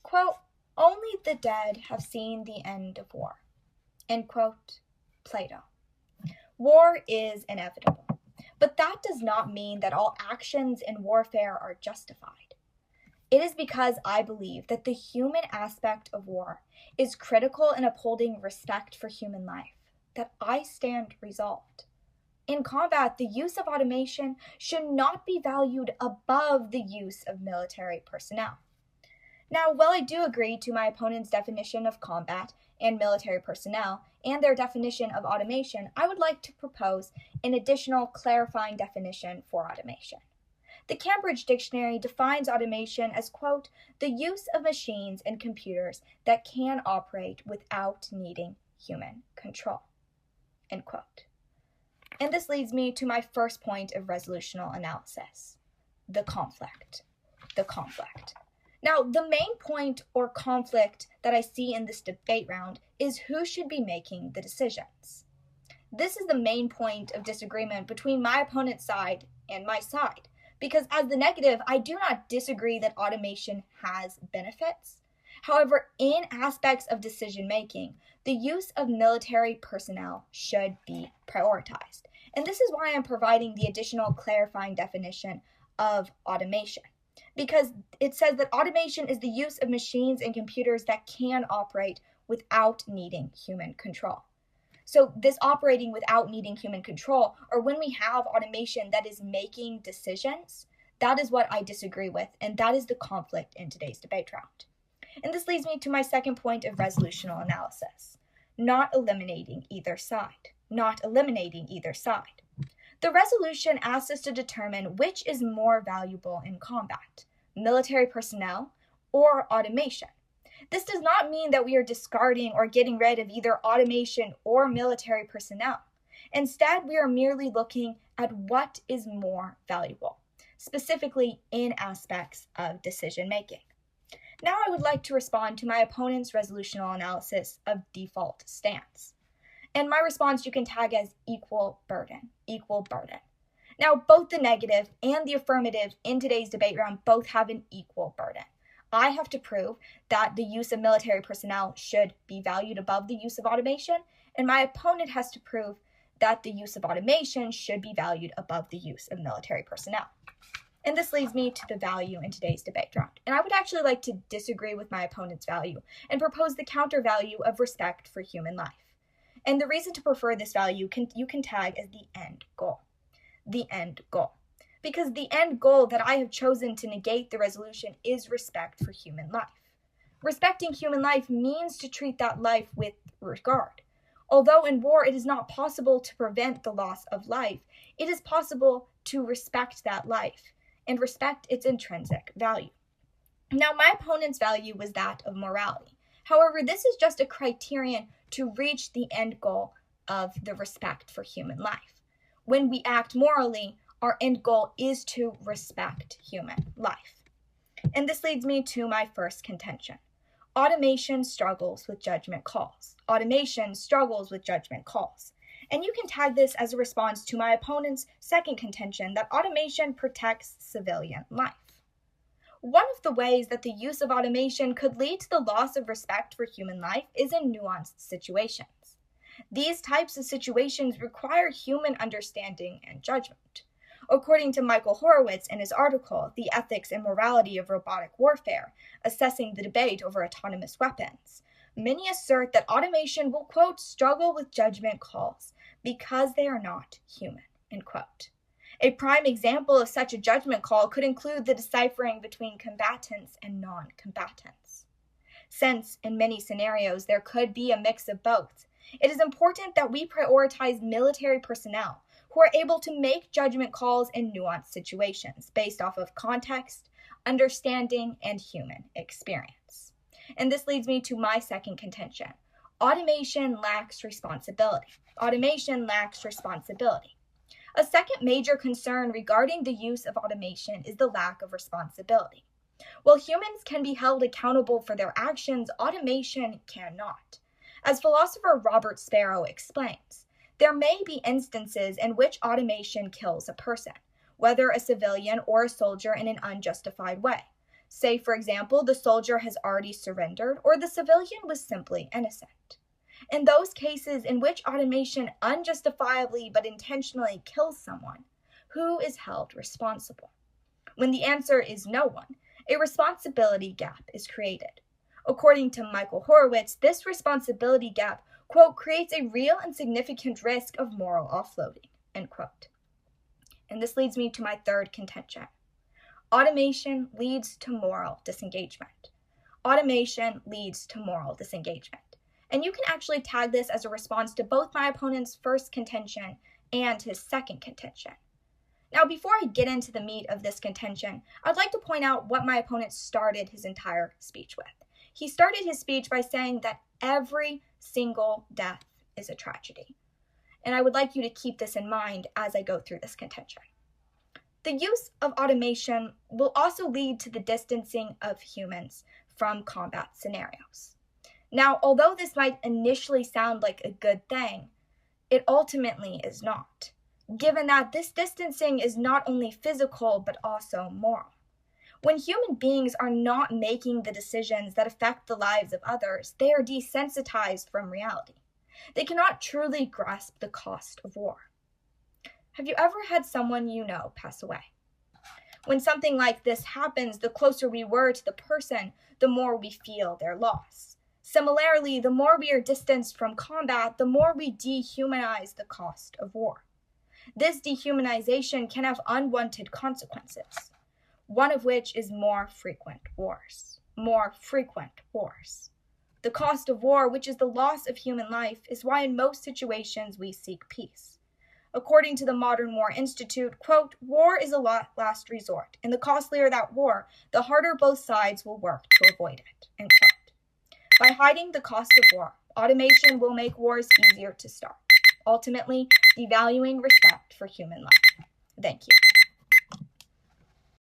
quote, "Only the dead have seen the end of war," end quote, Plato. War is inevitable, but that does not mean that all actions in warfare are justified. It is because I believe that the human aspect of war is critical in upholding respect for human life that I stand resolved. In combat, the use of automation should not be valued above the use of military personnel. Now, while I do agree to my opponent's definition of combat and military personnel and their definition of automation, I would like to propose an additional clarifying definition for automation. The Cambridge Dictionary defines automation as, quote, "the use of machines and computers that can operate without needing human control," end quote. And this leads me to my first point of resolutional analysis, the conflict. The conflict. Now, the main point or conflict that I see in this debate round is who should be making the decisions. This is the main point of disagreement between my opponent's side and my side, because as the negative, I do not disagree that automation has benefits. However, in aspects of decision making, the use of military personnel should be prioritized. And this is why I'm providing the additional clarifying definition of automation, because it says that automation is the use of machines and computers that can operate without needing human control. So this operating without needing human control, or when we have automation that is making decisions, that is what I disagree with, and that is the conflict in today's debate round. And this leads me to my second point of resolutional analysis, not eliminating either side. Not eliminating either side. The resolution asks us to determine which is more valuable in combat, military personnel or automation. This does not mean that we are discarding or getting rid of either automation or military personnel. Instead, we are merely looking at what is more valuable, specifically in aspects of decision making. Now I would like to respond to my opponent's resolutional analysis of default stance. And my response you can tag as equal burden, equal burden. Now, both the negative and the affirmative in today's debate round both have an equal burden. I have to prove that the use of military personnel should be valued above the use of automation, and my opponent has to prove that the use of automation should be valued above the use of military personnel. And this leads me to the value in today's debate round. And I would actually like to disagree with my opponent's value and propose the counter value of respect for human life. And the reason to prefer this value you can tag as the end goal. The end goal. Because the end goal that I have chosen to negate the resolution is respect for human life. Respecting human life means to treat that life with regard. Although in war it is not possible to prevent the loss of life, it is possible to respect that life and respect its intrinsic value. Now, my opponent's value was that of morality. However, this is just a criterion to reach the end goal of the respect for human life. When we act morally, our end goal is to respect human life. And this leads me to my first contention. Automation struggles with judgment calls. Automation struggles with judgment calls. And you can tag this as a response to my opponent's second contention that automation protects civilian life. One of the ways that the use of automation could lead to the loss of respect for human life is in nuanced situations. These types of situations require human understanding and judgment. According to Michael Horowitz in his article, The Ethics and Morality of Robotic Warfare, assessing the debate over autonomous weapons, many assert that automation will, quote, struggle with judgment calls because they are not human, end quote. A prime example of such a judgment call could include the deciphering between combatants and non-combatants. Since, in many scenarios, there could be a mix of both, it is important that we prioritize military personnel who are able to make judgment calls in nuanced situations based off of context, understanding, and human experience. And this leads me to my second contention. Automation lacks responsibility. Automation lacks responsibility. A second major concern regarding the use of automation is the lack of responsibility. While humans can be held accountable for their actions, automation cannot. As philosopher Robert Sparrow explains, there may be instances in which automation kills a person, whether a civilian or a soldier, in an unjustified way. Say, for example, the soldier has already surrendered or the civilian was simply innocent. In those cases in which automation unjustifiably but intentionally kills someone, who is held responsible? When the answer is no one, a responsibility gap is created. According to Michael Horowitz, this responsibility gap, quote, creates a real and significant risk of moral offloading, end quote. And this leads me to my third contention. Automation leads to moral disengagement. Automation leads to moral disengagement. And you can actually tag this as a response to both my opponent's first contention and his second contention. Now, before I get into the meat of this contention, I'd like to point out what my opponent started his entire speech with. He started his speech by saying that every single death is a tragedy. And I would like you to keep this in mind as I go through this contention. The use of automation will also lead to the distancing of humans from combat scenarios. Now, although this might initially sound like a good thing, it ultimately is not, given that this distancing is not only physical but also moral. When human beings are not making the decisions that affect the lives of others, they are desensitized from reality. They cannot truly grasp the cost of war. Have you ever had someone you know pass away? When something like this happens, the closer we were to the person, the more we feel their loss. Similarly, the more we are distanced from combat, the more we dehumanize the cost of war. This dehumanization can have unwanted consequences, one of which is more frequent wars. The cost of war, which is the loss of human life, is why in most situations we seek peace. According to the Modern War Institute, quote, war is a last resort, and the costlier that war, the harder both sides will work to avoid it, end quote. By hiding the cost of war, automation will make wars easier to start, ultimately devaluing respect for human life. Thank you.